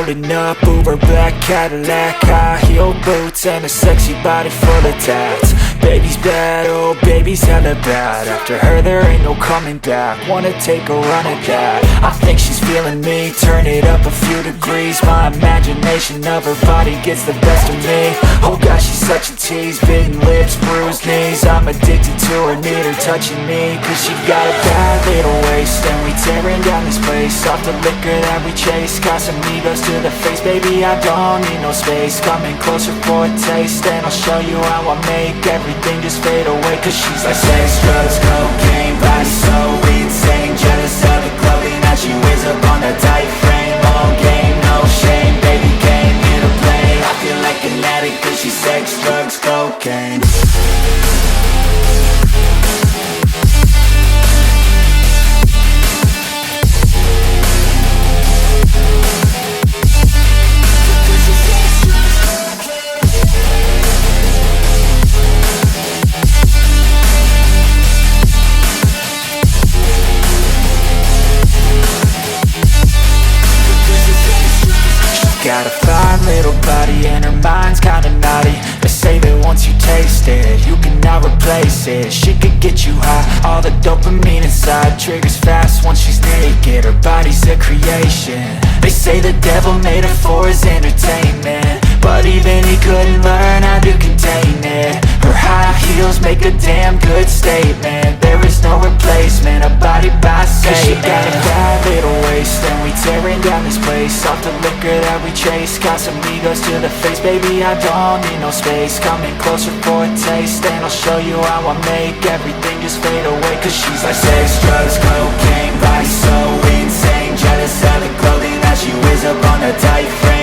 Rolling up, Uber black Cadillac, high heel boots and a sexy body full of tats. Baby's bad, oh baby's hella bad. After her there ain't no coming back. Wanna take a run at that. I think she's feeling me, turn it up a few degrees. My imagination of her body gets the best of me. Oh gosh, she's such a tease, bitten lips, bruised knees. I'm addicted to her, need her touching me. Cause she got a bad little waist, and we tearing down this place off the liquor that we chase. Casamigos to the face, baby, I don't need no space. Coming closer for a taste, and I'll show you how I make everything just fade away. Cause she's like sex, drugs, cocaine, body so insane. Jealous of the clothing that she wears up on that tight frame. All game, no shame, baby came here to play. I feel like an addict cause she's sex, drugs, cocaine. Got a fine little body and her mind's kinda naughty. They say that once you taste it, you cannot replace it. She could get you high, all the dopamine inside triggers fast once she's naked. Her body's a creation. They say the devil made her for his entertainment, but even he couldn't learn how to contain it. Her high heels make a damn good statement. There is no replacement, a body by Satan. Cause she got a bad little waist, and we tearing down this place off the liquor that we chase. Casamigos to the face, baby, I don't need no space. Coming closer for a taste, and I'll show you how I make everything just fade away. Cause she's like sex, drugs, cocaine, body so insane. Jealous of the clothing that she wears up on her tight frame.